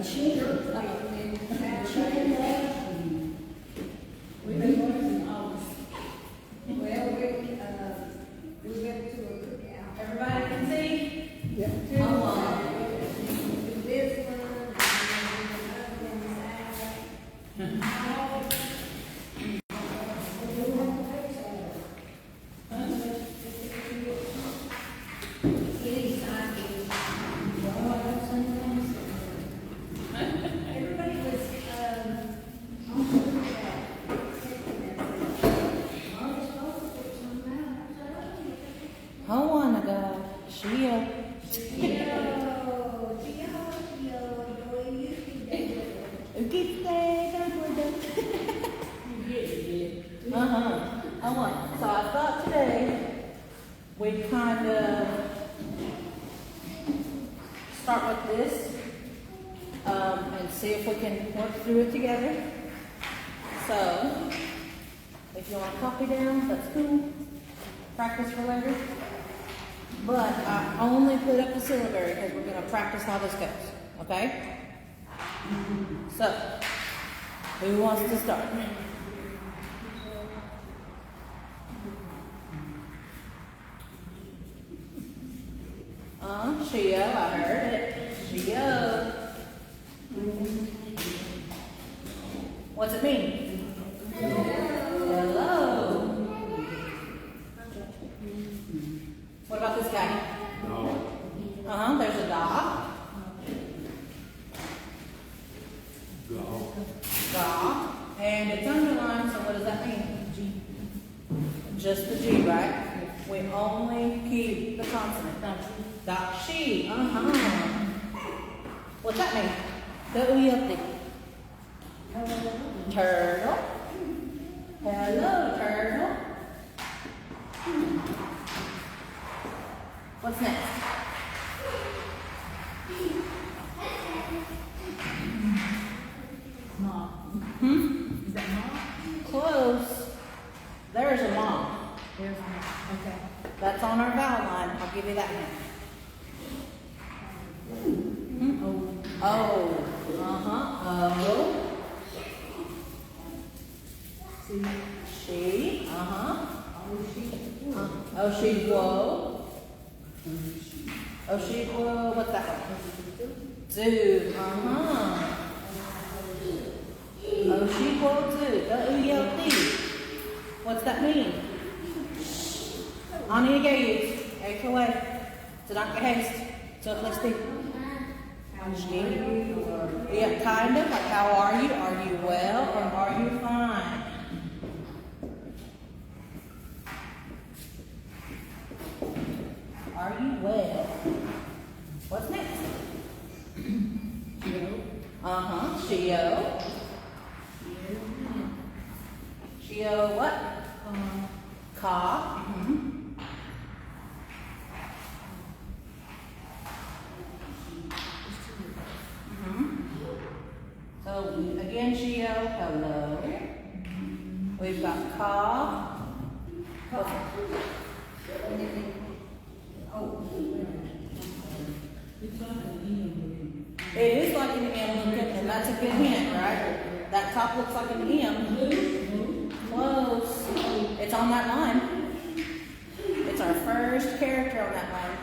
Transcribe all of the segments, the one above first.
We've been going since August. Well, we went to a cookout. Everybody can see? Yeah. Come on. This one, and the other one. Everybody was, on the cookout. Hold on, ago. She'll. Who keeps that? Hold on. So I thought today we'd kind of start with this and see if we can work through it together. So if you want to copy down, that's cool. Practice for later. But I only put up the syllabary because we're going to practice how this goes. Okay? So, who wants to start? Shio, I heard it. Shio. What's it mean? Hello. What about this guy? No. There's a dog. Ga. And it's underlined, so what does that mean? G. Just the G, right? We only keep the consonant. Dot she. What's that mean? W-U-T. Turtle. Hello, turtle. What's next? Mom. Is that mom? Close. There's a mom. There's mom. Okay. That's on our vowel line. I'll give you that hint. Oh. Oh. See? She. Oh, she. Oh, she. Whoa. Oh, she. Whoa. What's that one? Do. Oh, she. Whoa. Do. W-O-T. What's that mean? Ani gayus. AKA. Sedang haste. So let's see. Yeah, kind of. Like, how are you? Are you well or are you fine? Are you well? What's next? Shio. Shio what? Ka. So again, Shio, hello. We've got ka. It is like an M, and that's a good hint, right? That top looks like an M. Close. It's on that line. It's our first character on that line.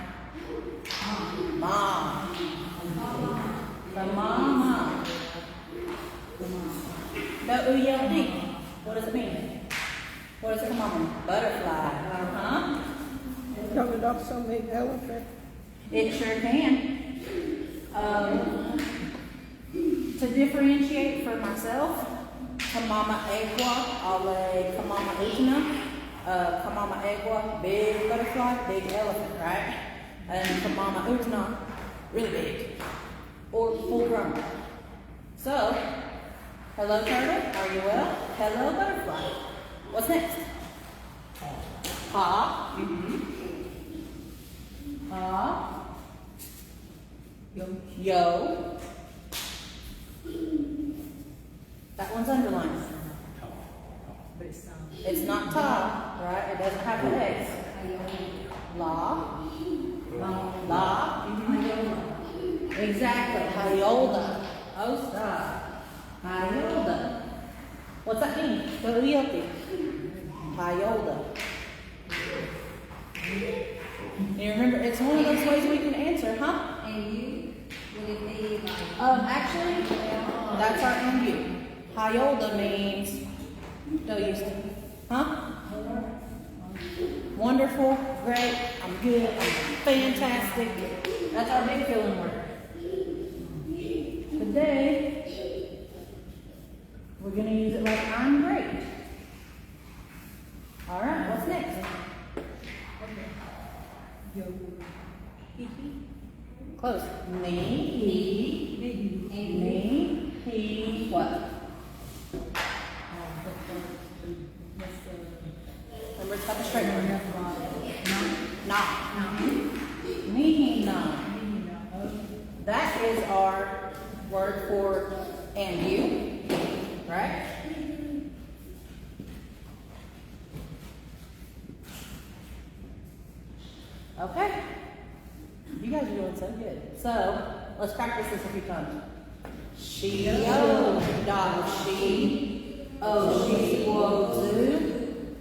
Mom. The mama. W-E-L-D. What does it mean? What does it come on? Butterfly. Don't it also mean elephant? It sure can. To differentiate for myself, Kamama Egwa, Ale Kamama Utna. Kamama Egwa, big butterfly, big elephant, right? And Kamama Utna, really big. Or full grown. So, hello turtle, are you well? Hello butterfly. What's next? Ha. Ha. Yo. That one's underlined. But It's not ta, right? It doesn't have the X. La. La. Exactly. Hyola. Oh, stop. Hyolda. What's that mean? Go-yelty. Hyolda. You remember, it's one of those ways we can answer, huh? And you, would it be like? Actually, that's our MU. Hyolda means go-yelty. Huh? Wonderful, great, I'm good, I'm fantastic. That's our big feeling word. Today, we're going to use it like I'm great. All right, what's next? Close. Me, he, what? Remember, it's got the straight word. Nah. Me, nah. That is our word for and you, right? Okay. You guys are doing so good. So, let's practice this a few times. She, oh, dog, she, oh, she, whoa, zoo.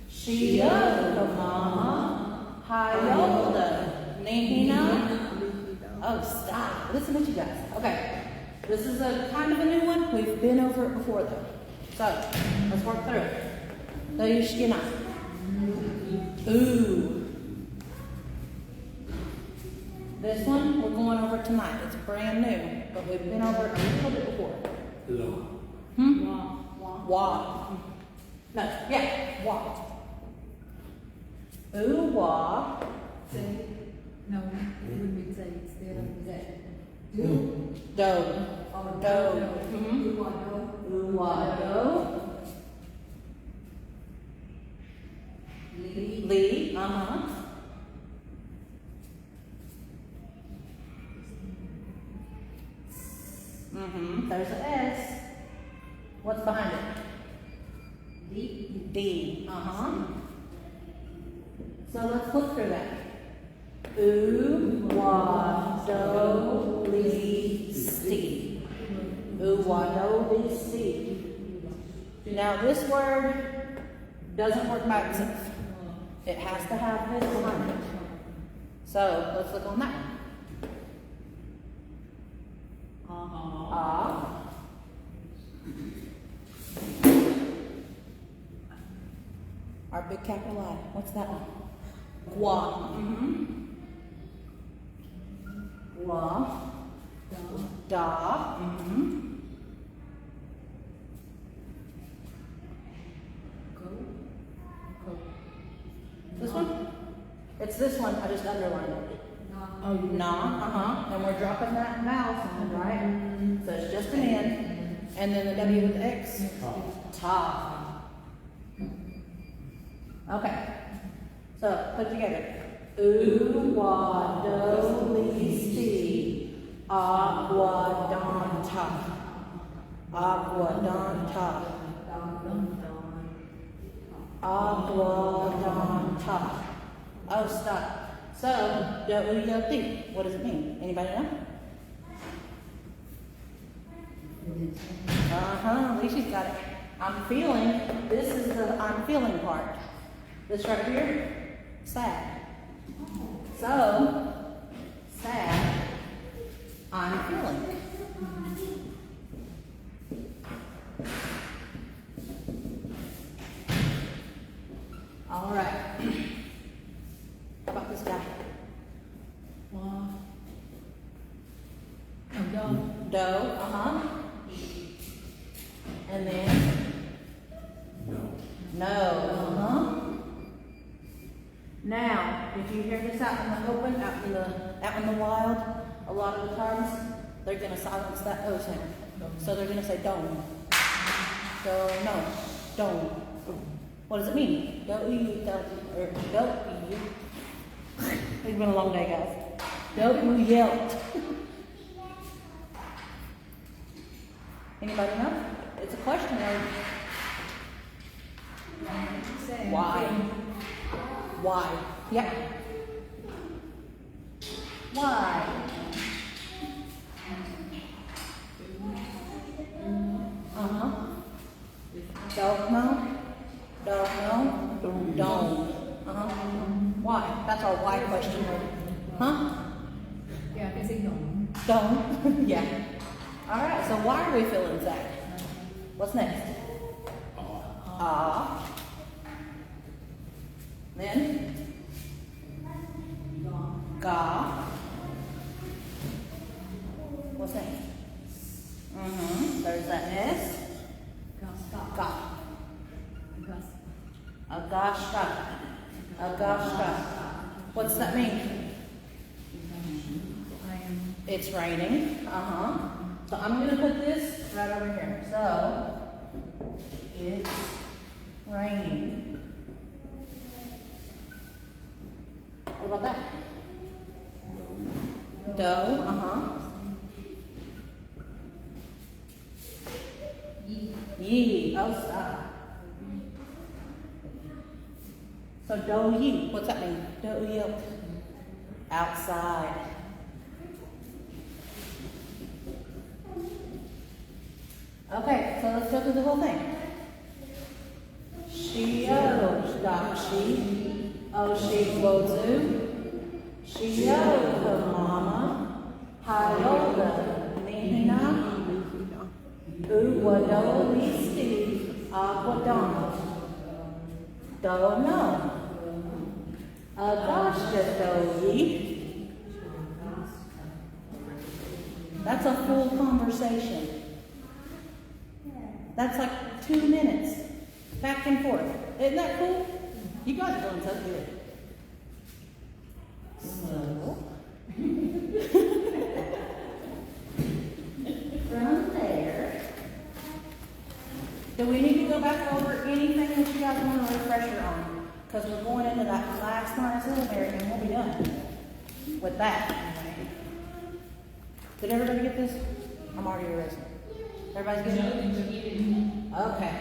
She, oh, mama, Hyolda, Nihina. Oh, stop. Listen to you guys. Okay. This is a kind of a new one. We've been over it before, though. So, let's work through it. Doyushkina. Ooh. This one we're going over tonight. It's brand new, but we've been over it a little bit before. Wa. No, yeah, wa. Ooh, wa. Say, no, it would be say instead of that. Do. Do. Or Do. do. Or do. Ooh, wa, do. Lee. Uh-huh. There's an S. What's behind it? D. D. So let's look through that. Oo, wa, do, li, sti. Oo, wa, do, li, sti. Now this word doesn't work by itself. It has to have this behind it. So let's look on that one. Our big capital I. What's that one? Gua. Gua. Da. This one? It's this one. I just underlined it. No. Na. And we're dropping that vowel sound, right? So it's just an N. And then the W with the X. Ta. Okay. So put it together. Oo, wa, do, li, sti. Agua, don, ta. Agua, don, ta. Agua, don, ta. Oh, stop. So, do-u-yo-ti. What does it mean? Anybody know? At least she's got it. I'm feeling. This is the I'm feeling part. This right here, sad. So, sad, I'm feeling. All right. How about this guy? Do, And then? No. Now, if you hear this out in the open, out in the wild, a lot of the times they're going to silence that O sound. So they're going to say don't. So no, don't. What does it mean? Don't you, or don't you. It's been a long day, guys. Don't you yell. Anybody know? It's a question word. Why? Why? Yeah. Why? Don't know? Don't know? Don't. Uh-huh. Why? That's our why question. Huh? Yeah, I can say don't. Don't. Yeah. All right. So why are we feeling sad? What's next? Ah. Then. Ga. What's next? Mm-hmm. There's that S. Ga. Agashka. Agashka. What's that mean? It's raining. Uh-huh. So I'm going to put this right over here. So, it's raining. What about that? Do. Uh-huh. Yi. Outside. So do yi. What's that mean? Do yi. Outside. Okay, so let's go through the whole thing. Shio, Dashi, Oshi, Wozu, Shio, Mama, Hayoga, Nina, Uwado, Listi, Aquadon, Dono, Agashka, Doyi. That's a full conversation. That's like 2 minutes, back and forth. Isn't that cool? You guys are doing so good. So, from there, do we need to go back over anything that you guys want a refresher on? Because we're going into that last night's elevator and we'll be done with that. Did everybody get this? I'm already erasing. Everybody's good? Okay.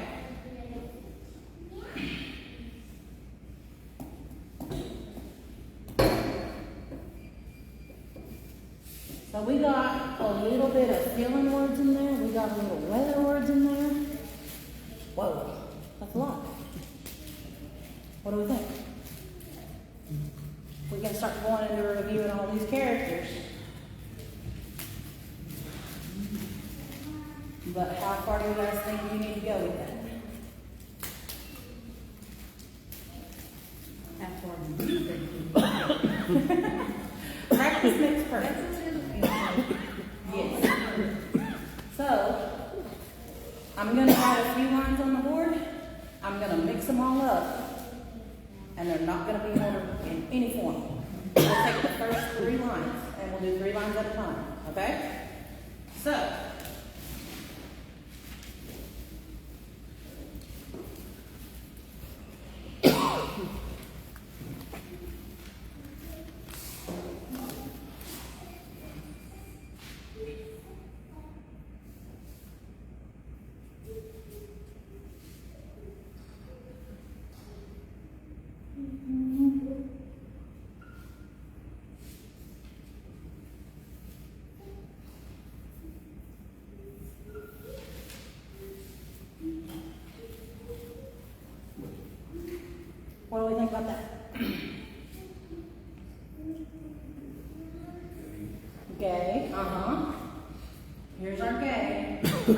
So we got a little bit of feeling words in there. We got a little weather words in there. Whoa, that's a lot. What do we think? We can start going into reviewing all these characters. But how far do you guys think you need to go with that? Practice makes perfect. Yes. So, I'm going to add a few lines on the board. I'm going to mix them all up. And they're not going to be in order in any form. We'll take the first 3 lines, and we'll do 3 lines at a time. Okay? So, what do we think about that? Gay. Uh-huh. Here's our gay. Who?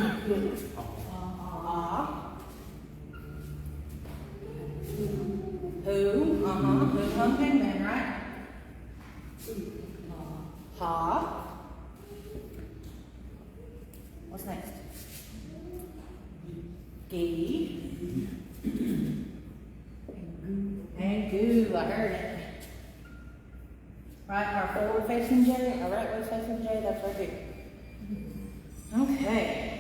Uh-huh. Who's one thing then, right? Ha. What's next? Gee. And goo. I heard it. Right, our forward facing J, our right way facing J, that's right here. Okay.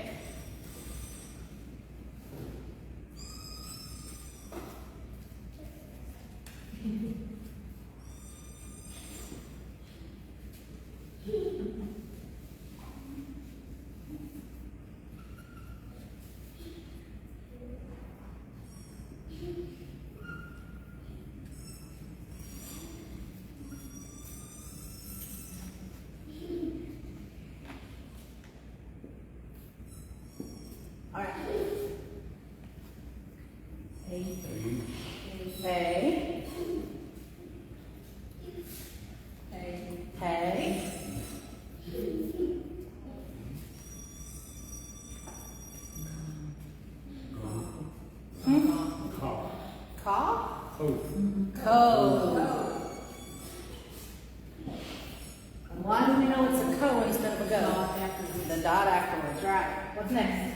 a dot afterwards, right? What's next?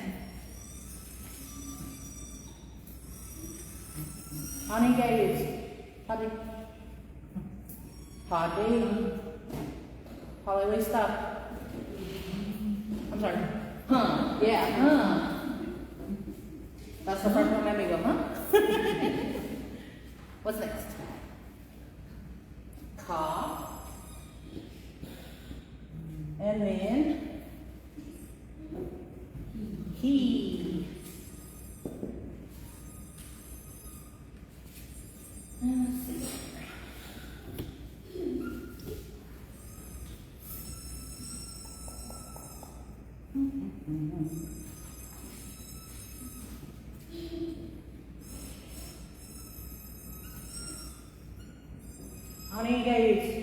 Unengaged. Paddy. Paddy. Polly, will you stop? I'm sorry. Huh. Yeah, huh. That's the first one that made me go, huh? What's next? Ka. And then he. Let's see. Unengaged.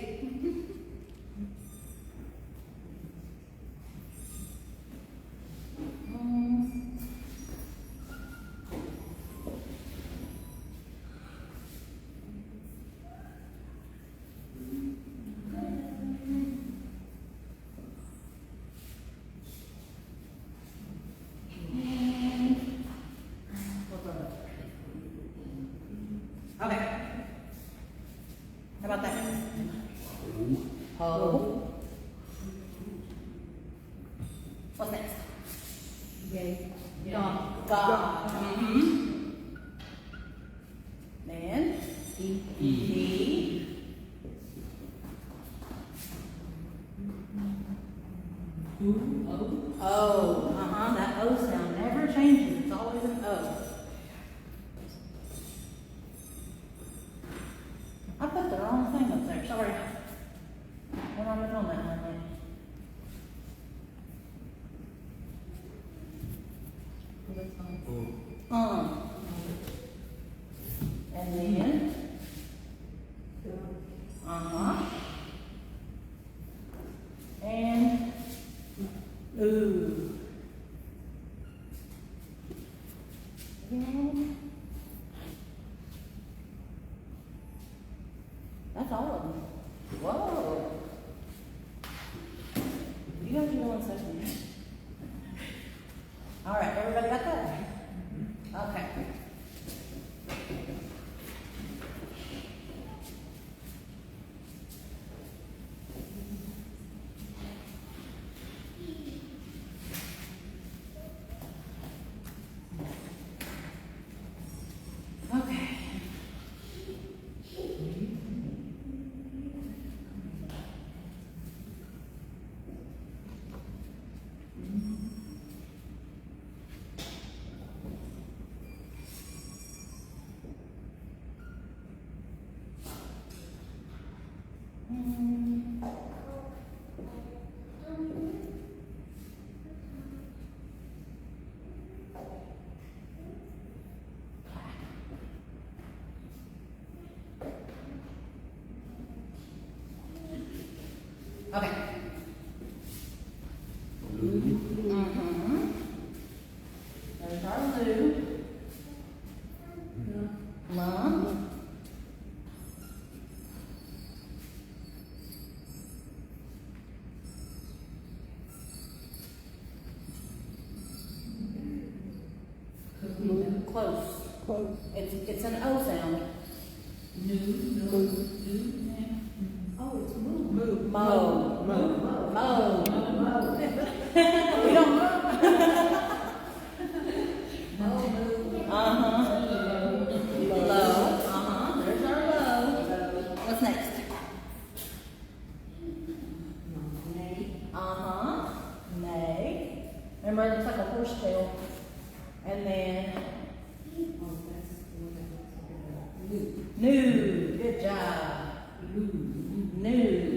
Okay. How about that? Ho. What's next? Yay. God. God. Mm-hmm. Then. He. Oh. Uh-huh. That O sound never changes. It's always an O. I put the wrong thing up there. Sorry. What am I doing that one then? And then. Uh-huh. And. Ooh. And. That's all of them. Whoa. You guys are doing something. All right, everybody got that? Okay. Okay. Okay. Mm-hmm. There's our Lou. Mom. Close. Close. It's an O sound. Oh, it's move. Mo. Mo. Mo. We don't move. Uh-huh. Low. Uh-huh. There's our low. What's next? Uh-huh. Nay. Remember, it looks like a horse tail. And then new. Good job. New.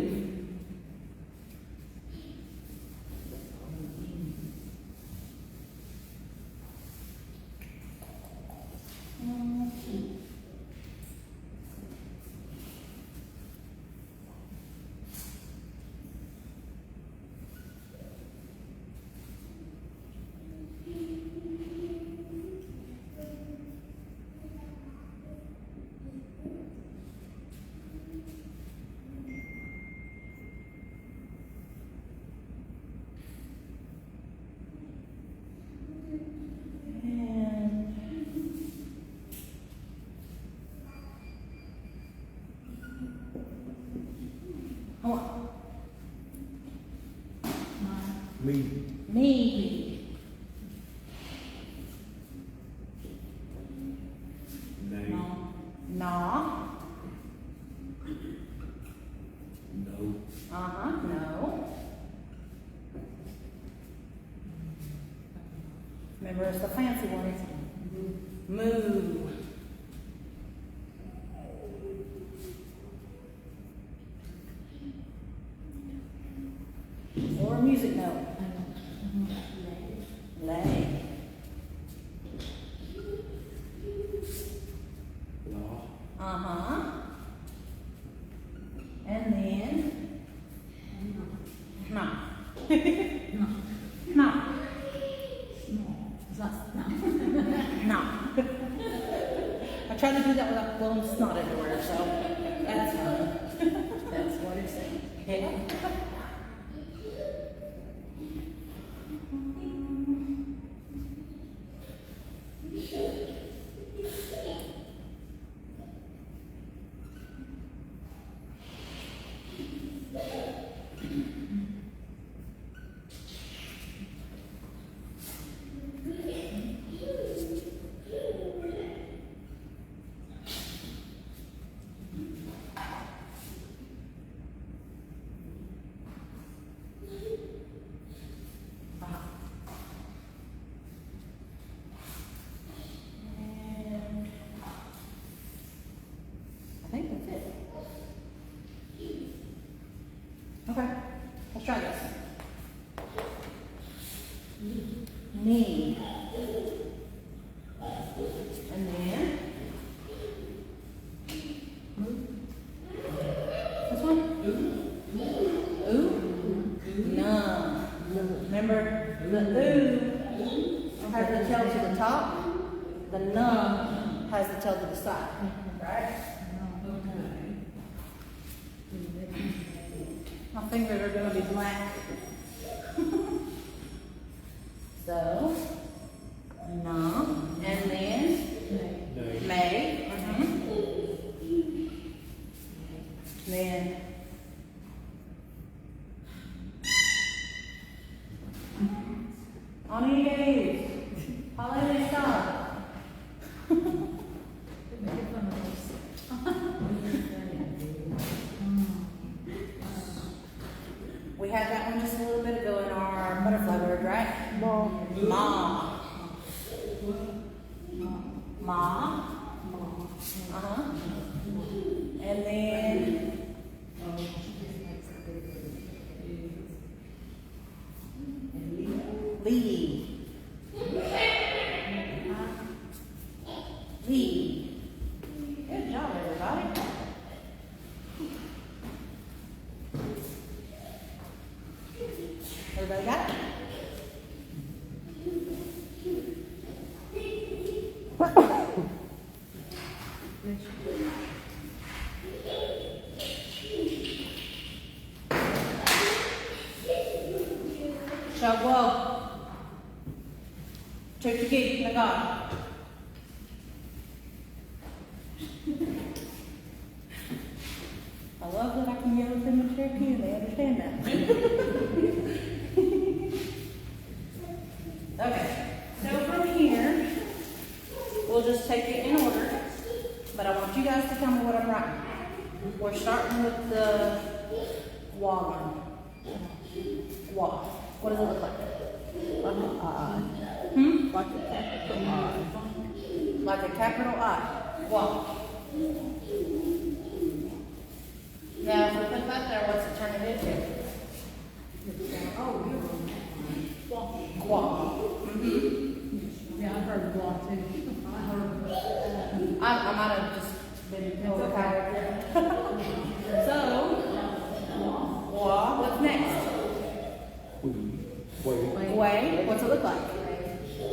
Me. Nay. Nah. No. No. Remember, it's the fancy one. Moo. Or a music note. Lay. Law. And then. Nah. Nah. Nah. I tried to do that without blowing snot everywhere, so that's fun. That's what it's saying. Yeah. And I think that's it. Okay, let's try this. Knee. And then this one? Ooh. Nah. Remember, the ooh has the tail to the top, the nah has the tail to the side, right? My fingers are gonna be black. So, nah, and then Nay. May. Then Onies. Holiday stop. We had that one just a little bit ago in our butterfly word, right? Mom. Ma. Ma. Uh-huh. And then lead. Lead. Good job, everybody. Everybody got it? Shagwa. Take the gate, Nagar. I love that I can yell at them in Cherokee and they understand that. Okay, so from here, we'll just take it in order, but I want you guys to tell me what I'm writing. We're starting with the wah one. Wah. What does it look like? Like an eye. Hmm? Like a capital I. Like a capital I. Wah. Now, if we put that there, what's it turn it into? Oh, you're wrong. Quah. Yeah, I heard block too. I heard. I might have just been overpowered there. So, wah. What's next? Wait. Way. What's it look like?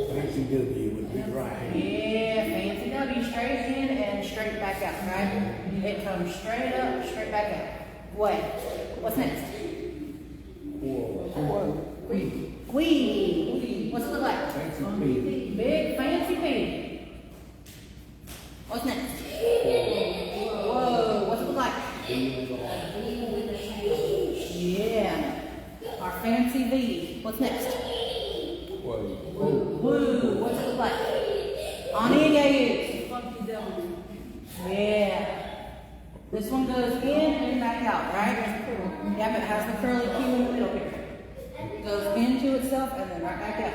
Fancy W would be right. Yeah, fancy W, straight in and straight back out, right? It comes straight up, straight back out. Way. What's next? Whoa. Queen. What's it look like? Fancy P. Big fancy P. What's next? Whoa. What's it look like? Yeah. Our fancy V. What's next? Whoa. Woo. What's it look like? Ani and Gayus. Funky W. Yeah. This one goes in and back out, right? Yep, it has the curly Q in the middle here. Goes into itself and then right back out.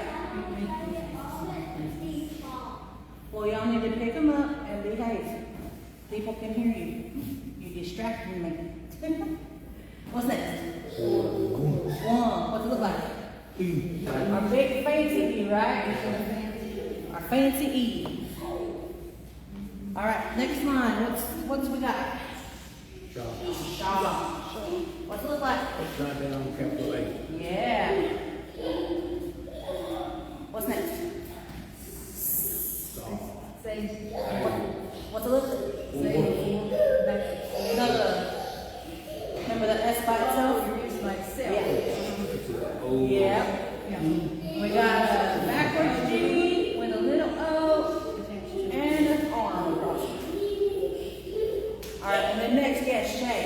Well, y'all need to pick them up and behave. People can hear you. You distracting me. What's next? One. What's it look like? Our big fancy E, right? Our fancy E. All right, next line. What's we got? Shaw. What's it look like? Upside down, capital A. Yeah. What's next? Say, What's it look like? No. Remember the S by itself? you're using like self. Yeah. Yeah. Yeah. We got a backwards G with a little O and an arm across it. All right, and then next, yes, Shay.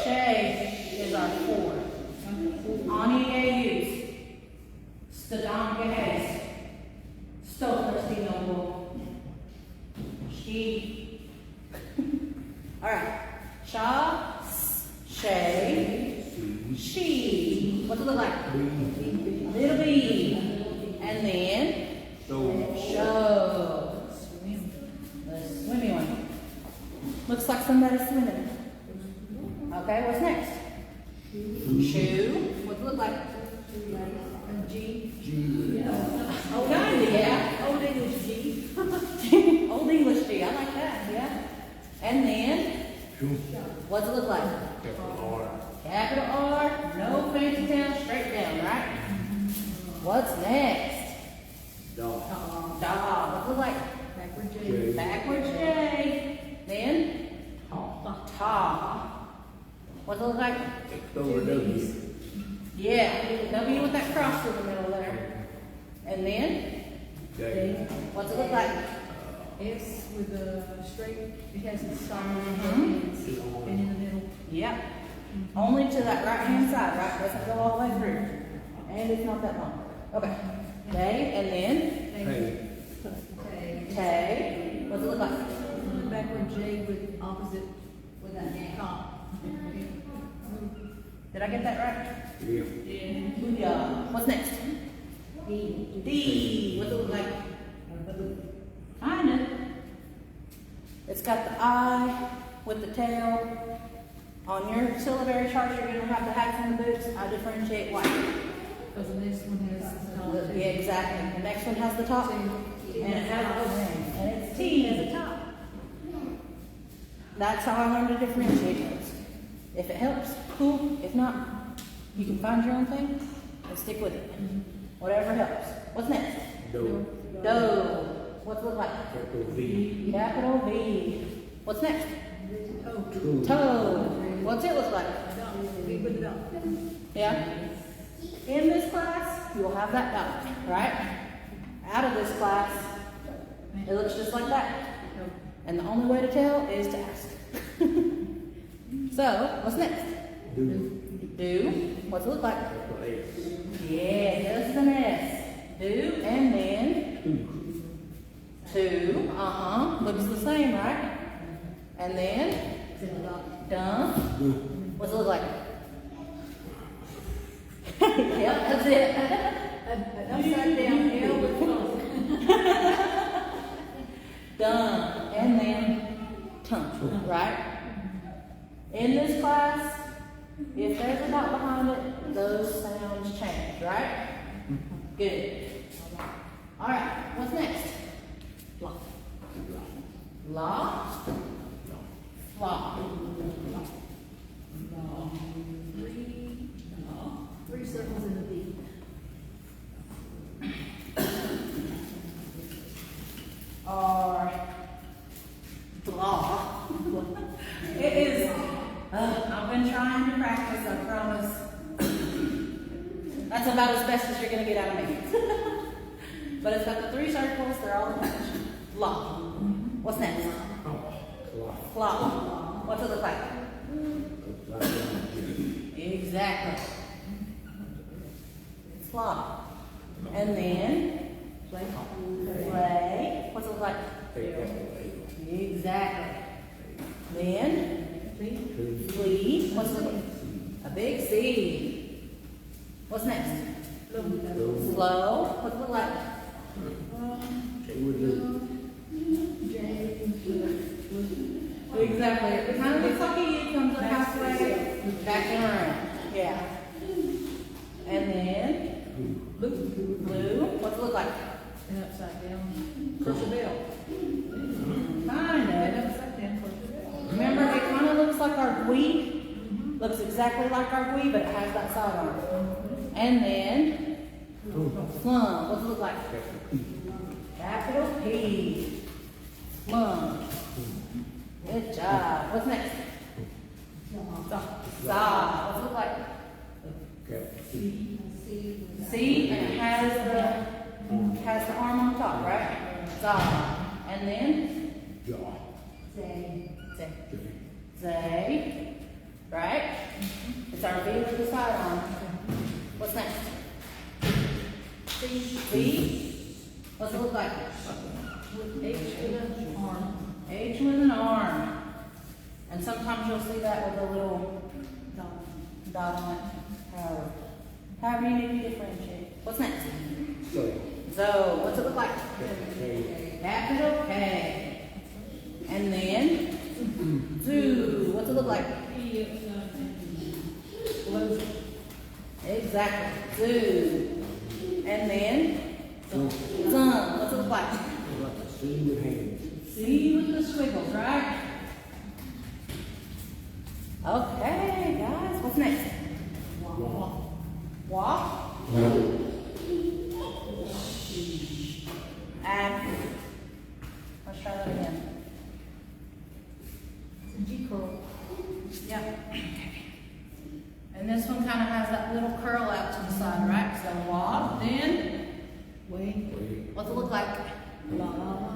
Shay is our 4. Ani Ayus. Stadon Gehes. Stoker Stinobo. She. All right. Sha. Shay. She. What's it look like? Little B. And then show. The swimmy one. Looks like somebody's swimming. Okay, what's next? Shoe. What's it look like? G. Oh, kinda, yeah. Old English G. Old English G. I like that, yeah. And then, what's it look like? Capital R, no fancy town, straight down, right? What's next? Dog. What's it look like? Backward J. Backwards J. Then, ta. What's it look like? Over W. Yeah, W with that cross through the middle there. And then, J. what's it look like? S with a straight, it has a song Mhm. and in the middle. Yep. Only to that right hand side, right? Doesn't go all the way through. And it's not that long. Okay. Tay, and then Hey. Okay. Tay. What's it look like? Backward J with opposite, with that top. Did I get that right? Yeah. Booyah. What's next? D. What's it look like? Kinda. It's got the eye with the tail. On your syllabary chart, you're going to have the hats and the boots. I differentiate white. Because the next one has the top. Yeah, exactly. The next one has the top. And it has and it's T as a top. That's how I learned to differentiate those. If it helps, cool. If not, you can find your own thing and stick with it. Whatever helps. What's next? Do. Doe. What's it look like? Capital V. Capital V. What's next? Oh, Toe. What's it look like? V with the dot. Yeah. In this class, you'll have that dot, right? Out of this class, it looks just like that. And the only way to tell is to ask. So, what's next? Do. Do. What's it look like? Capital S. Yeah, just an S. Do, and then two. Looks the same, right? And then done. What's it look like? Yep, that's it. An upside down L with funk. Done. And then tongue, right? In this class, if there's a dot behind it, those sounds change, right? Good. All right, what's next? Law. Law. Law. Three circles in the V. Or law. It is. I've been trying to practice, I promise. That's about as best as you're going to get out of me. But it's got the 3 circles, they're all attached. Law. What's next? Claw. What's it look like? Upside down. Exactly. Claw. And then Play. play. What's it look like? Take that away. Exactly. Then See? flee. What's it look like? A big C. What's next? Go. Slow. What's it look like? Say what do. Exactly. It kind of looks like a U, comes up halfway, back and around. Yeah. And then blue. What's it look like? And upside down. Push a bell. Kind And of. upside down, push a bell. Remember, it kind of looks like our Wii. Looks exactly like our Wii, but it has that sidearm. And then plum. What's it look like? Capital P. Plum. Good job. What's next? Saw. What's it look like? Okay. C, and it has the arm on top, right? Saw. And then Jaw. Zay. Say. Zay. Right? It's our V with the sidearm. What's next? C. What's it look like? H with an arm. H with an arm. And sometimes you'll see that with a little dot on it. However you need to differentiate. What's next? So. So, what's it look like? Okay. Capital K. And then, zoo. What's it look like? Exactly. Zoo. And then, So. sun. What's it look like? Like a C with hands. C with the squiggles, right? Okay, guys. What's next? Walk. And let's try that again. G curl. Yeah. And this one kind of has that little curl out to the side, right? So walk, then Wing. Wait. what's it look like? La la la.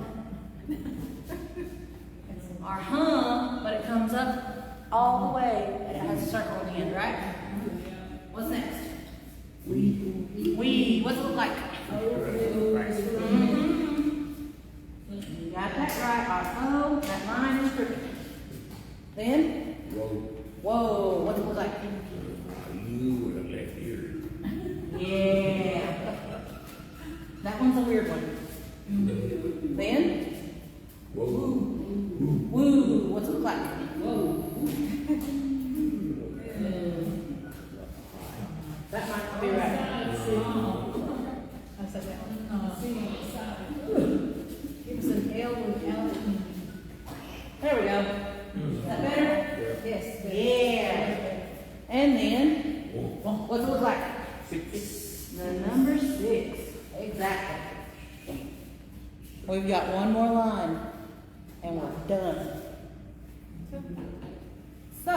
Our hum, but it comes up all the way and it has a circle at the end, right? What's next? We. What's it look like? Mhm. You got that right. Our O, that line is crooked. Then, Whoa. whoa, what's it look like? You with a left ear. Yeah. That one's a weird one. Then, Whoa. woo, what's it look like? That might not be right. I said that one. It was an L with L. There we go. Is that better? Yes. Yeah. And then, what's it look like? 6. The number 6. Exactly. We've got one more line, and we're done. So,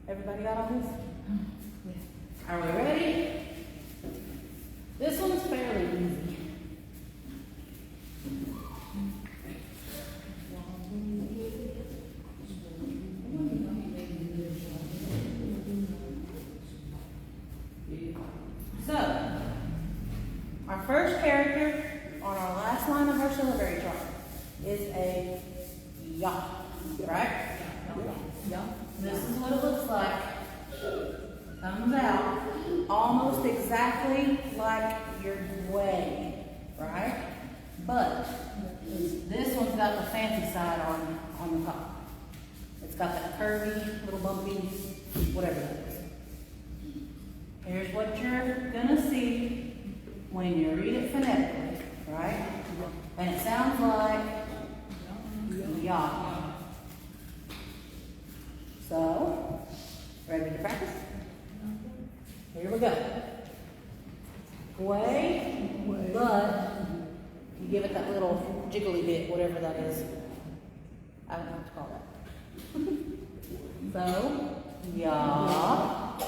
everybody got all this? Are we ready? This one's fairly easy. So, our first character on our last line of our syllabary chart is a ya, right? Yeah. This is what it looks like. Comes out almost exactly like your way, right? But this one's got the fancy side on the top. It's got that curvy, little bumpy, whatever that is. Here's what you're gonna see when you read it phonetically, right? And it sounds like ya. So, ready to practice? Here we go. Way, but you give it that little jiggly bit, whatever that is. I don't know what to call that. So, ya,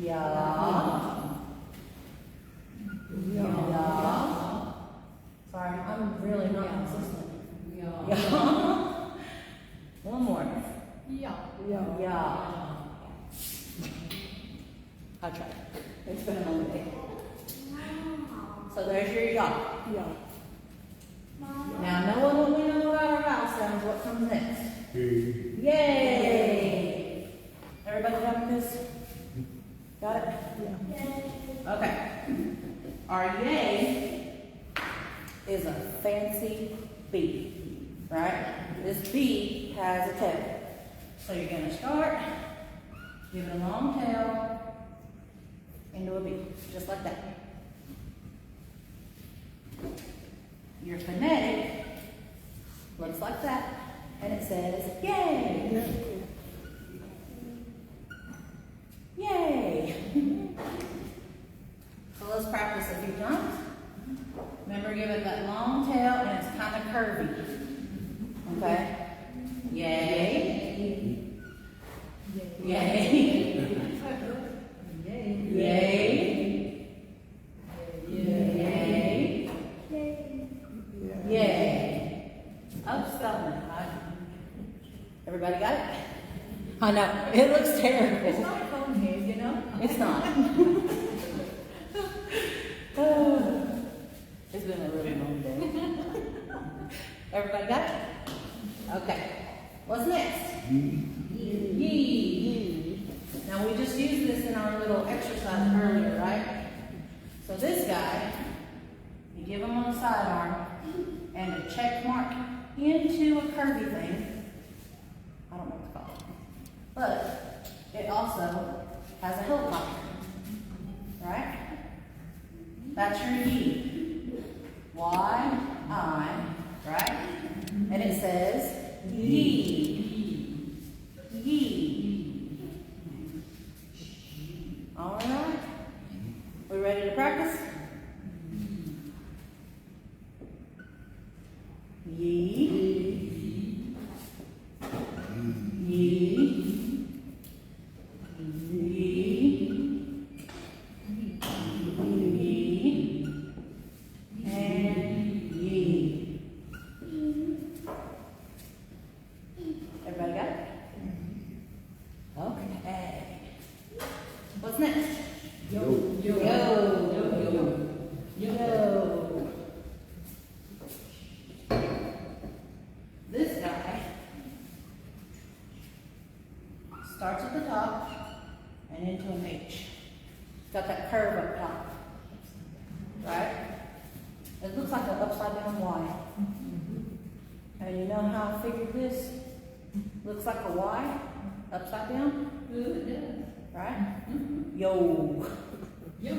ya, ya. Sorry, I'm really not consistent. Ya. One more. Yeah. Ya. I tried. It's been a long day. So there's your yaw. Yeah. Now, knowing what we know about our vowel sounds, what comes next? Hey. Yay! Everybody got this? Got it? Yeah. Okay. Our yay is a fancy B, right? This B has a tail. So you're gonna start, give it a long tail, into a B, just like that. Your phonetic looks like that, and it says, yay! Yay! So let's practice a few times. Remember, give it that long tail, and it's kind of curvy. Okay? Yay! Yay! Yay! Yay! Yay! Oh, stop it. Everybody got it? I know. It looks terrible. It's not a cone head, you know? It's not. Oh, it's been a really long day. Everybody got it? Okay. What's next? Yee. Now we just used this in our little exercise earlier, right? So this guy, you give him on the sidearm and a check mark into a curvy thing. I don't know what it's called. But it also has a helicopter, right? That's your yee. Y-I, right? And it says yee. Yee. All right. We ready to practice? Yee. Yee. Yee. Yee. And yee. Everybody got it? Okay. What's next? Yo. Yo. Yo. This guy starts at the top and into an H. It's got that curve up top. Right? It looks like an upside down Y. And you know how I figured this? Looks like a Y upside down, Ooh, it does. right? Yo. Yo.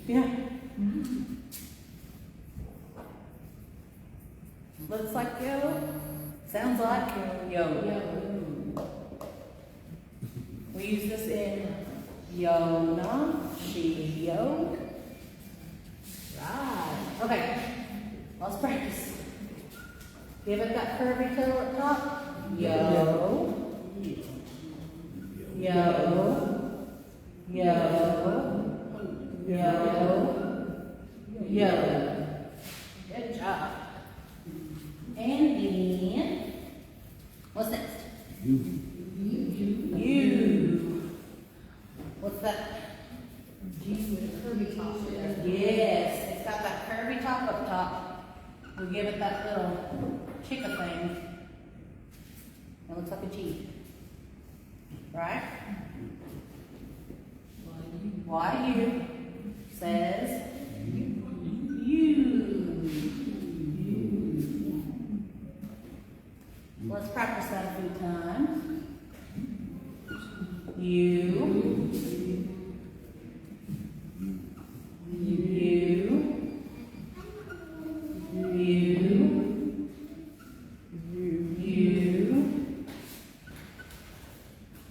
Yeah. Looks like yo. Sounds like yo. We use this in Yona, she, yo. Right. Okay. Let's practice. Give it that curvy tail at top. Yo. Yo. Yo. Yo. Yo. Good job. And then, what's next? You. What's that? G with a curvy top there. Yes, it's got that curvy top up top. We give it that little chicka thing. It looks like a G. Right? YU says you. Let's practice that a few times. You.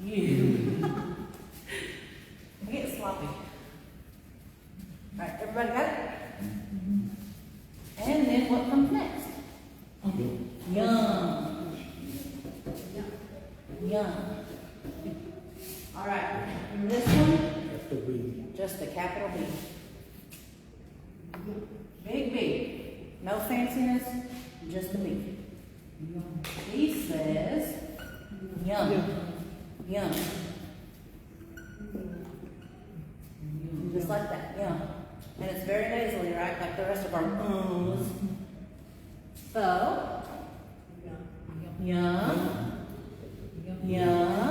You. I get sloppy. Alright, everybody got it? And then what comes next? Yum. Yum. Alright, this one, That's the B. just a capital B. Big B. No fanciness, just a B. He says, yum. Yum. Just like that, yeah. And it's very nasally, right? Like the rest of our ums. So, yum, yum, yum,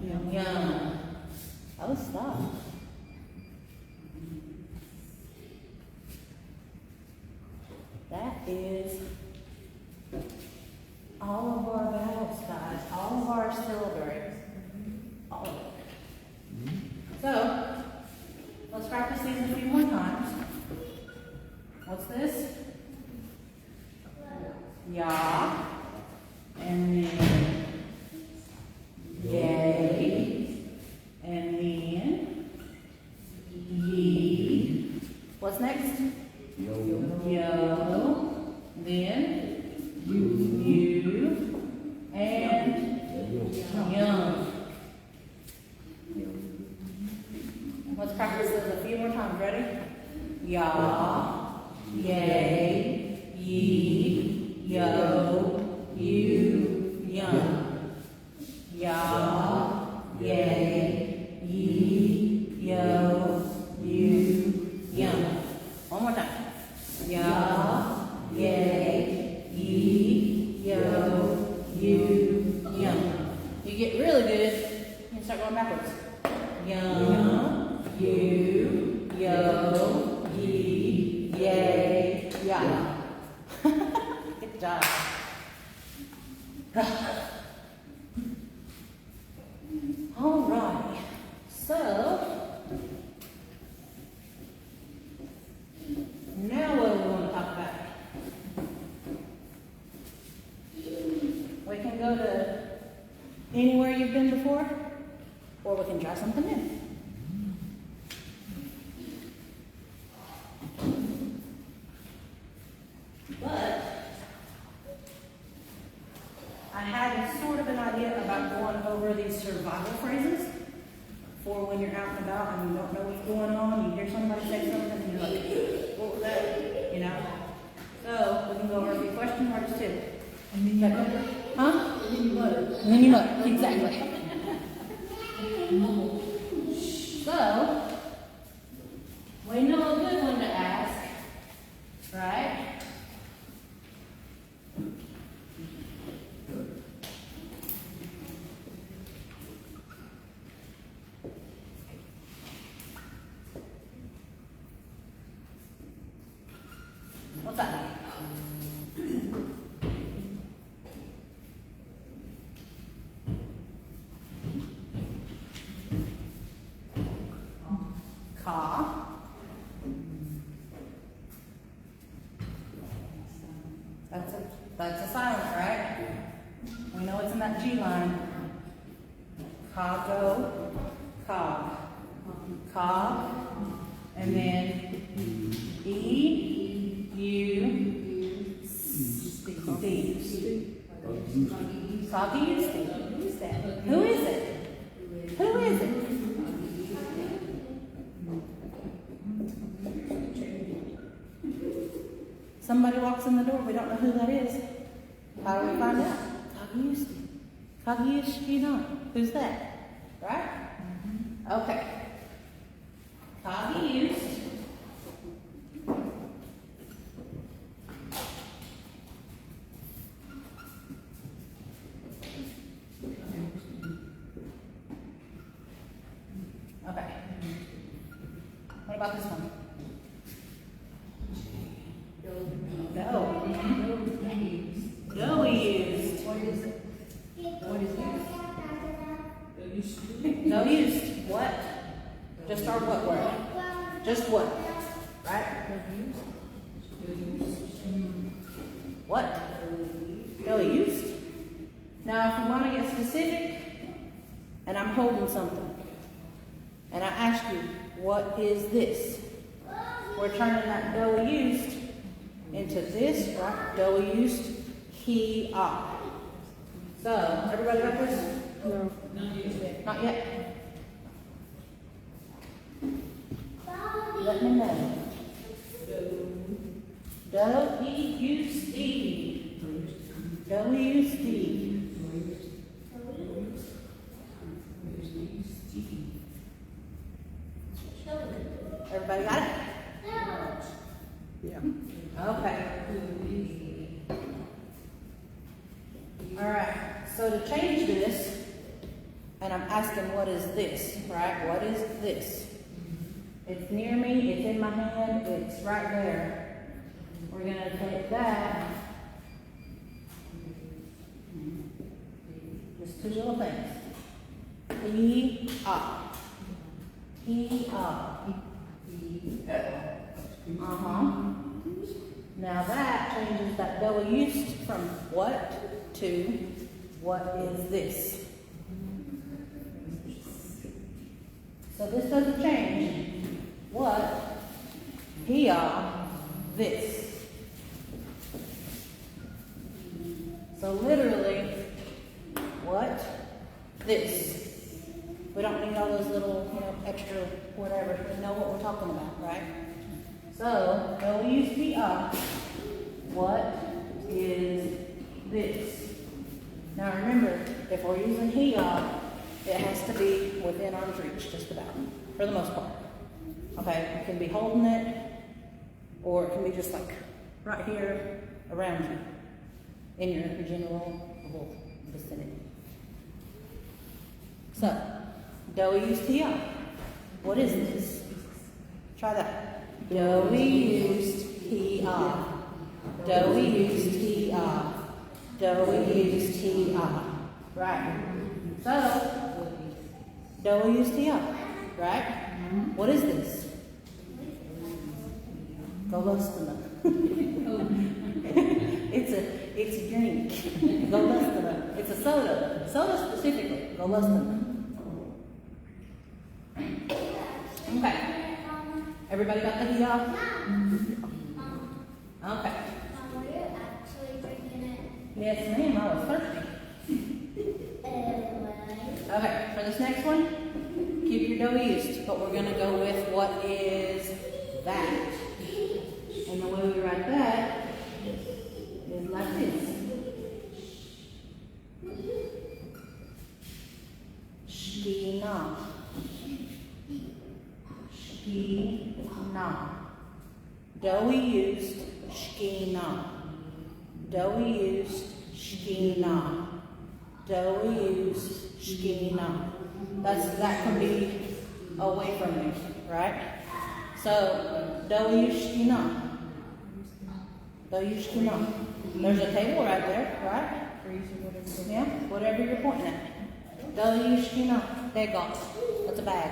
yum, yum. Oh, stop. That is all of our vowels, guys, all of our syllabaries, all of it. So, let's practice these a few more times. What's this? Ya, and then yay, and then ye. What's next? Yo, then you, and yum. Let's practice this a few more times. Ready? Ya, yay, ye, yo, you, yum. Ya, yay, ye, yo, you, yum. One more time. Ya, yay, ye, yo, you, yum. You get really good, you can start going backwards. Yum, you, yo, ye, yay, ya. Good job. All right. So, now what do we want to talk about? We can go to anywhere you've been before, or we can try something new. But I had sort of an idea about going over these survival phrases for when you're out and about and you don't know what's going on, you hear somebody say something and you're like, what was that? You know? So we can go over a few question marks too. And then you mutter. Huh? And then you mutter. And then you mutter, exactly. So, we know a good one to ask, right? What's that? Ka. That's a silent, right? We know it's in that G line. Ka, go, cog. Cog, and then E, U, Steve. Soggy is Steve. Who is that? Who is it? Who is it? Somebody walks in the door, we don't know who that is. How do we find out? Kagiusti, you know. Who's that? Right? Okay. Kagiusti. Okay. What about this one? Go. Go used. What is it? What is it? No used. What? Just our what word? Just what? Right? What? Go used. Now, if we want to get specific, and I'm holding something, and I ask you, what is this? We're turning that go used into this, right? Go used, he, I. So, everybody got this? No. Not yet? Let me know. Do, you, Steve. Do, you, Steve. asking what is this, right? What is this? It's near me, it's in my hand, it's right there. We're gonna take that. Just two little things. E-ah. E-ah. Now that changes that W from what to what is this. So this doesn't change. What? Here. This. So literally, what? This. We don't need all those little, extra whatever. We know what we're talking about, right? So, WCR, what is this? Now remember, if we're using here, it has to be within arm's reach, just about, for the most part. Okay, you can be holding it, or it can be just like right here around you, in your general vicinity. So, WCR, what is this? Try that. W-U-S-T-R. W-U-S-T-R. W-U-S-T-R. Right. So, W-U-S-T-R. Right? What is this? Golostina. It's a drink. Golostina. It's a soda. Soda specifically. Golostina. Okay. Everybody got the here? Okay. Were you actually drinking it? Yes, ma'am. I was thirsty. Okay. For this next one, keep your W's, but we're going to go with what is that. And the way we write that is like this. Shkina. Shkina. We used shkina. We used shkina. We used shkina. That can be away from me, right? So we use shkina. We use shkina. There's a table right there, right? Yeah, whatever you're pointing at. We use shkina. Bag off. That's a bag.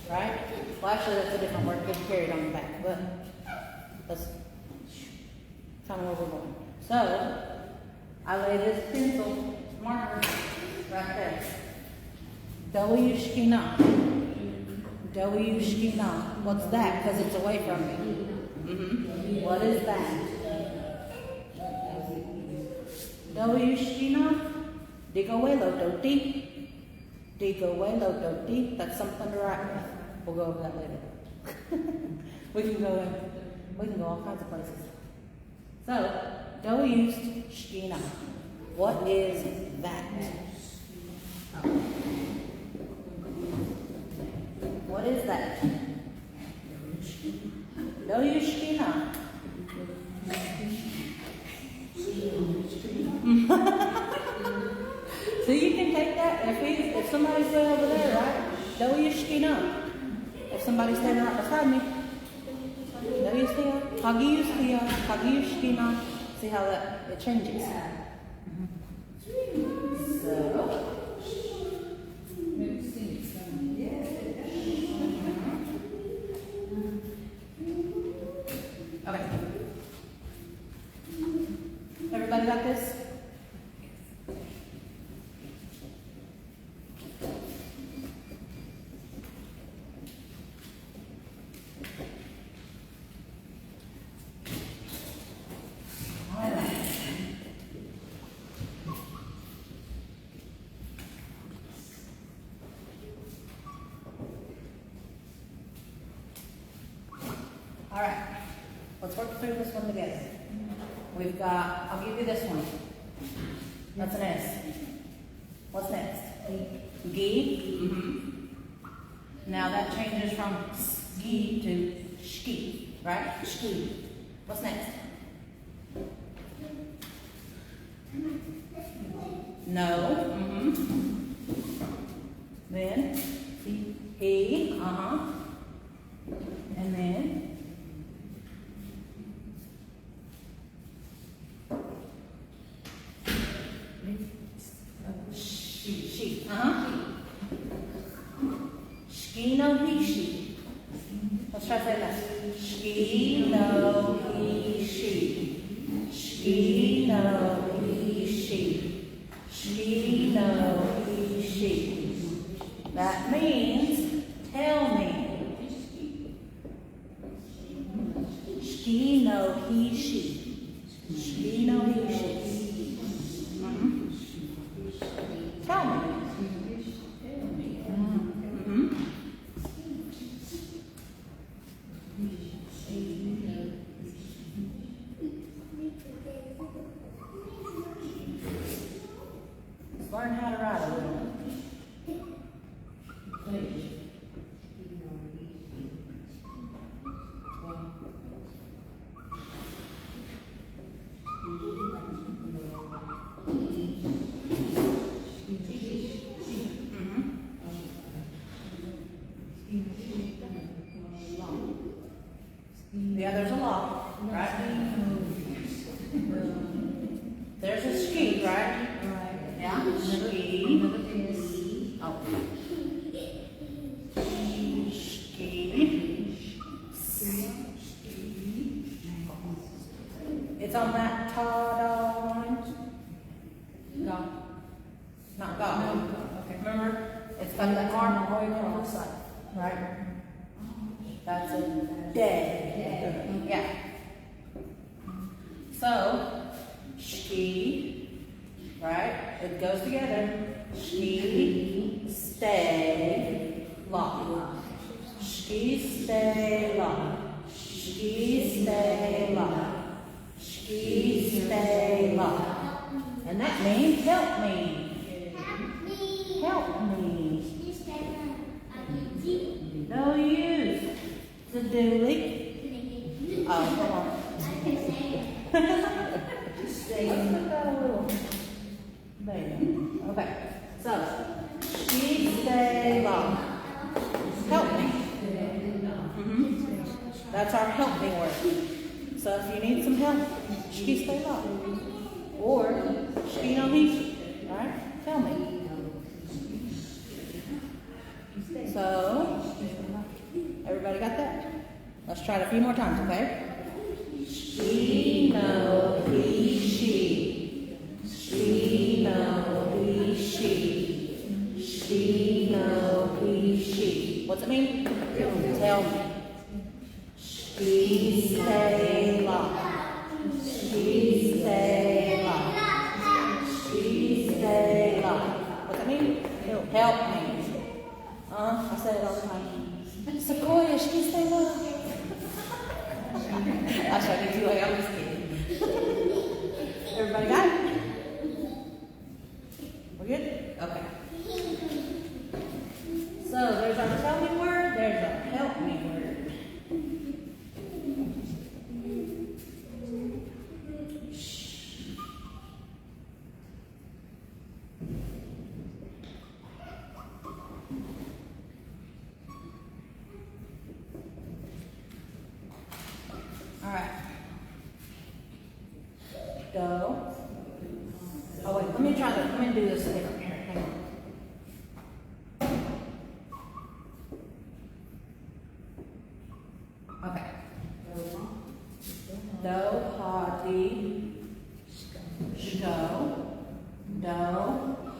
Right? Well, actually, that's a different word because you carry it on the back, but that's kind of where we're going. So, I lay this pencil marker right there. W shkina. W shkina. What's that? Because it's away from me. What is that? W shkina. Digawelo doti. Digawelo doti. That's something to write with. We'll go over that later. we can go all kinds of places. So, W used shkina. What is that? What is that? W shkina. So you can take that if somebody's way over there, right? W shkina. If somebody's standing right beside me, W shkina. See how it changes. So. Okay. Everybody got this? All right, let's work through this one together. We've got, I'll give you this one. That's an S. What's next? Gi. Now that changes from ski to shki, right? Shki. What's next? No. Then then he, and then she, she, no, he, she. Let's try to say that. She, no, he, she. She, no, he, she. She, no, he, she. That means, tell me. She, no, he, she. She, no, he, she. Tell me. Learn how to write a little. Yeah, there's a lot, right? There's a ski, right? Yeah, ski. Oh. Ski. It's on that tall line. No. Not God. Okay. Remember? It's got the arm going on the side, right? That's a day. Yeah. So, ski, right? It goes together. Ski, stay, lock. Ski, stay, lock. Ski, stay, lock. Ski, stay, lock. And that means help me. Help me. No use. The dooley. Oh, come on. There. Okay. So, she stay long. Help me. That's our help me word. So if you need some help, she stay long. Or she no he. Alright? Tell me. So, everybody got that? Let's try it a few more times, okay? She, no, he, she. She, no, he, she. She, no, he, she. What's it mean? Tell me. She, stay, lock. She, stay, lock. She, stay, lock. What's it mean? Help me. I say it all the time. Sequoia, she, stay, lock. I showed you like I'm just kidding. Everybody got it? We're good? Okay. So there's our tell me word, there's our help me word. Alright. Go. Oh wait, let me try this. Let me do this different here. Hang on. Okay. Do, ha, di, shko. Do,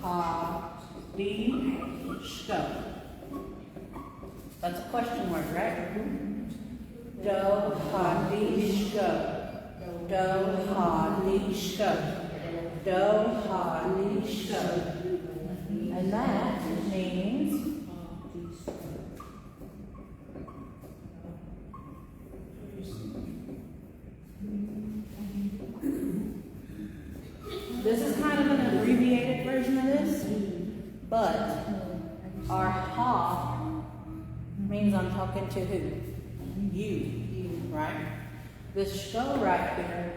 ha, di, shko. That's a question word, right? Do, ha, di, shko. Do, ha, di, shko. Do, ha, di, shko. And that means this is kind of an abbreviated version of this, but our ha means I'm talking to who? You, right? This show right here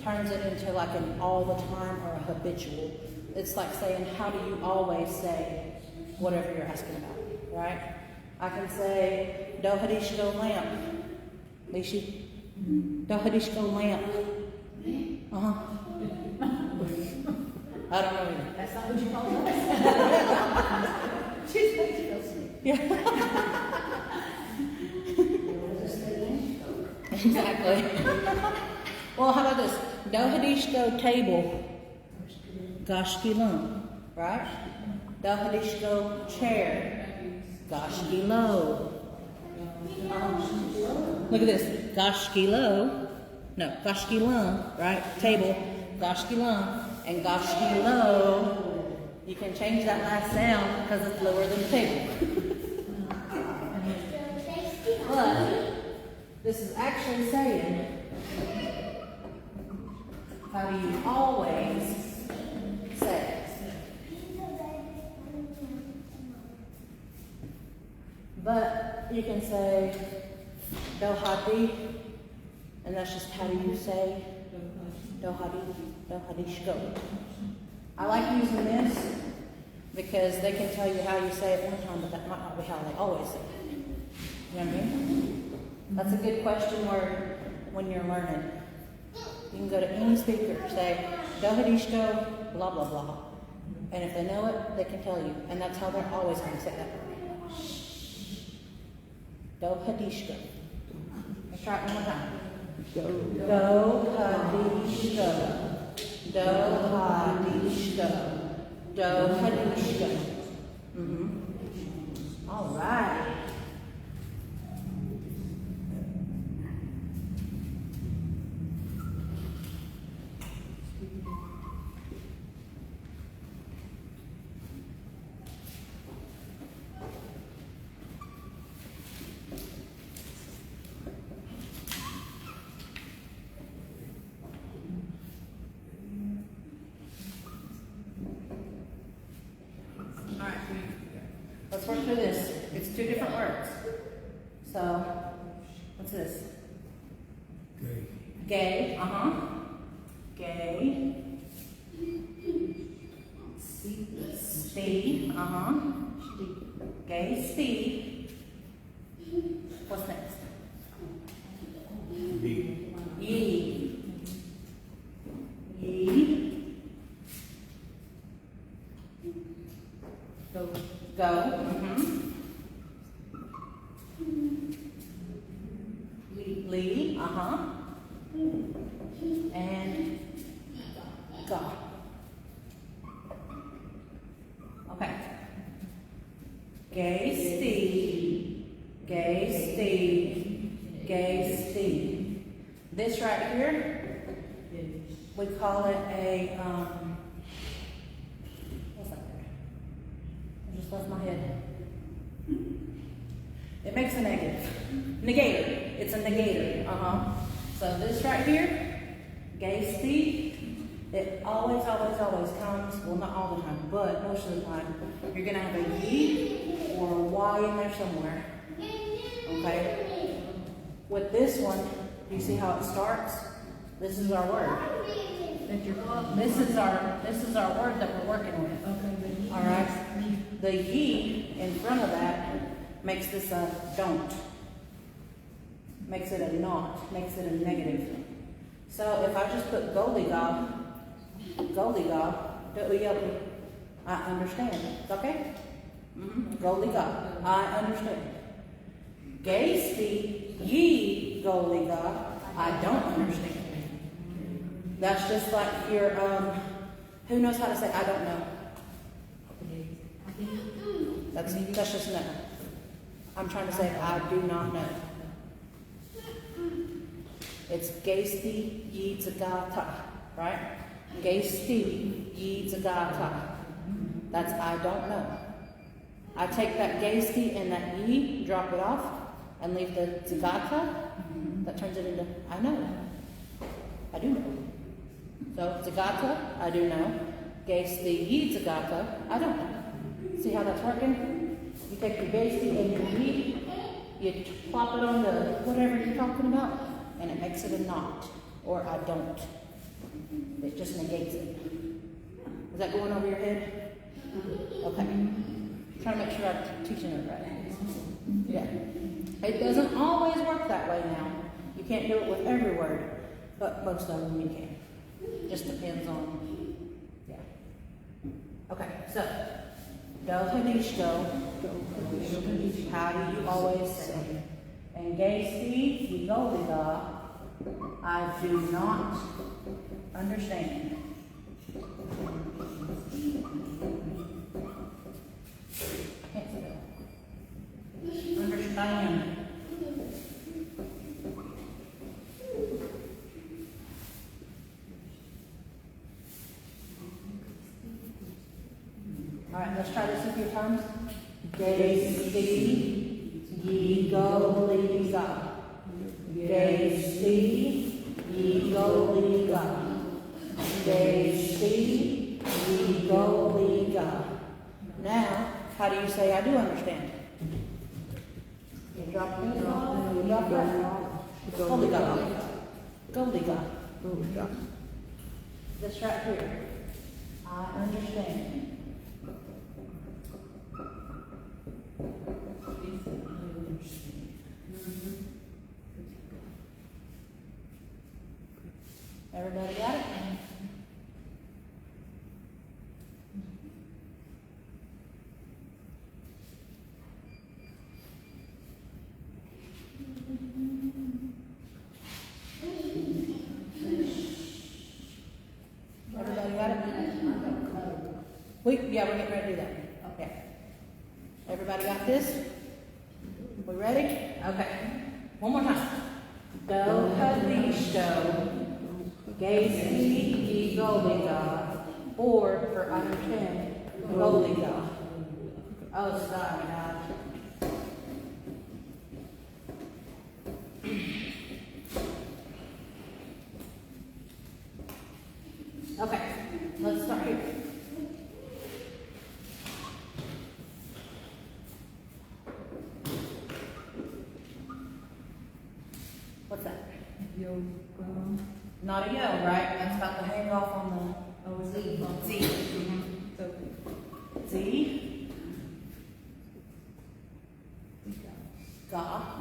turns it into like an all the time or a habitual. It's like saying, how do you always say? whatever you're asking about, right? I can say, do hadishko lamp. Lishi, do hadishko lamp. Uh-huh. I don't know either. That's not what you call us. She's making you go sleep. Yeah. Exactly. Well, how about this? Do hadishko table. Gashkilum, right? Do hadishko chair. Gashkilo. Look at this. Gashkilo. No, gashkilum, right? Table. Gashkilum. And gashkilo. You can change that last sound because it's lower than the table. But this is actually saying, how do you always say it? But you can say dohadi, and that's just how do you say dohadishko. I like using this because they can tell you how you say it one time, but that might not be how they always say it. You know what I mean? That's a good question word when you're learning. You can go to any speaker, say dohadishko, blah blah blah, and if they know it, they can tell you, and that's how they're always going to say that word. Dohadishko. Let's try it one more time. Dohadishko. Dohadishko. Dohadishko. All right. Let's work through this. It's two different words. So, what's this? Okay. Gay, Gay. Steve, Gay, Steve. What's next? Be. Ye. Go. Lee, and go. Okay. Gay Steve. This right here, we call it a, what's that word? I just left my head. It makes a negative. Negator. It's a negator. So this right here, gay Steve, it always comes, well not all the time, but most of the time, you're going to have a ye or a y in there somewhere. Okay? With this one, you see how it starts? This is our word. This is our word that we're working with. Okay, All right? The ye in front of that makes this a don't. Makes it a not. Makes it a negative. So if I just put goldigob, I understand. It's okay? Goldigob, I understand. Gaysty, ye goldigob, I don't understand. That's just like your, who knows how to say I don't know? That's just no. I'm trying to say I do not know. It's gaysty, ye zagata, right? Gaysty, ye zagata. That's I don't know. I take that gaysty and that ye, drop it off, and leave the zagata. That turns it into I know. I do know. So zagata, I do know. Gaysty, ye zagata, I don't know. See how that's working? You take your gaysty and your ye, you plop it on the whatever you're talking about, and it makes it a not, or I don't. It just negates it. Is that going over your head? Okay. Trying to make sure I'm teaching it right. Yeah. It doesn't always work that way now. You can't do it with every word, but most of them you can. Just depends on, yeah. Okay, so, do hadishto. How do you always say? And gaysti yigoliga, I do not understand. Can't say that. Understand. All right, let's try this a few times. Gaysti yigoliga. Gaysti yigoliga. Gaysti yigoliga. Now, how do you say I do understand? You drop it. You drop it. Goliga. Goliga. This right here. I understand. Everybody got it? Everybody got it? We're getting ready to do that. Okay. Everybody got this? We ready? Okay. One more time. Do hadishto. Gaysti yigoliga. Or, for understand, goliga. Oh, sorry, God. Okay, let's start here. What's that? Not a yo, right? That's about to hang off on the Z. Z. Z. Ga.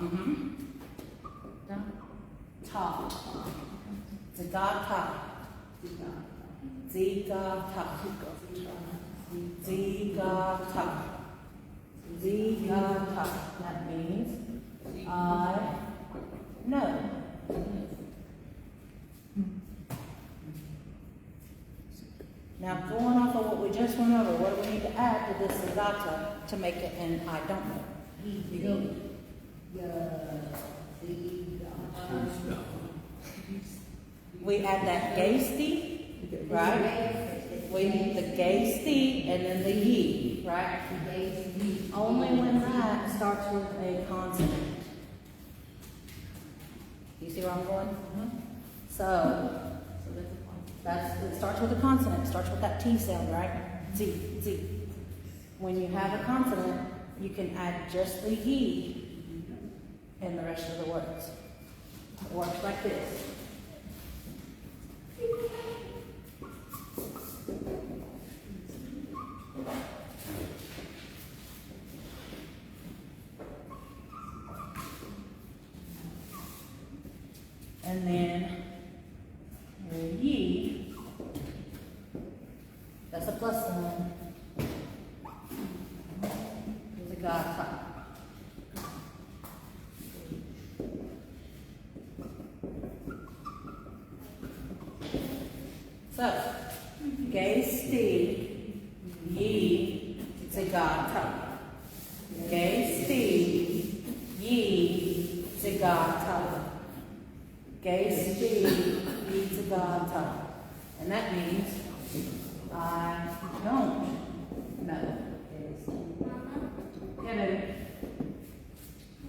Ta. Zigata. Zigata. Zigata. Zigata. That means I know. Now, going off of what we just went over, what do we need to add to this zigata to make it an I don't know? We add that gaysti, right? We need the gaysti and then the ye, right? Only when that starts with a consonant. You see where I'm going? So, it starts with a consonant. It starts with that T sound, right? Z, Z. When you have a consonant, you can add just the ye in the rest of the words. It works like this. And then your ye, that's a plus sign. There's a gata. So, gaysti, ye, zigata. Gaysti, ye, zigata. Gaysti, ye, zigata. And that means I don't know. Mama, Yeah, baby.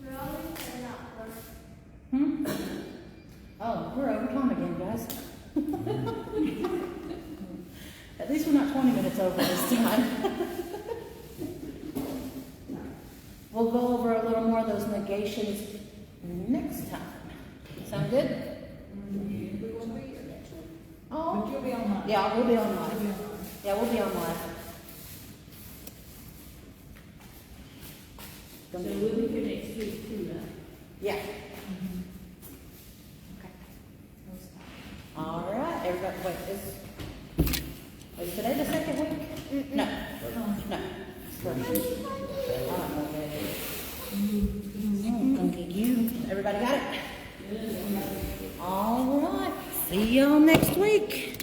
rolling or not rolling? Oh, we're over time again, guys. At least we're not 20 minutes over this time. We'll go over a little more of those negations next time. Sound good? We won't be here next week. Oh, But you'll be online. yeah, we'll be on live. Yeah, we'll be on live. So we'll be here next week too, right? Yeah. All right, everybody, wait, is today the second week? No, no. Okay, you, everybody got it? All right, see y'all next week.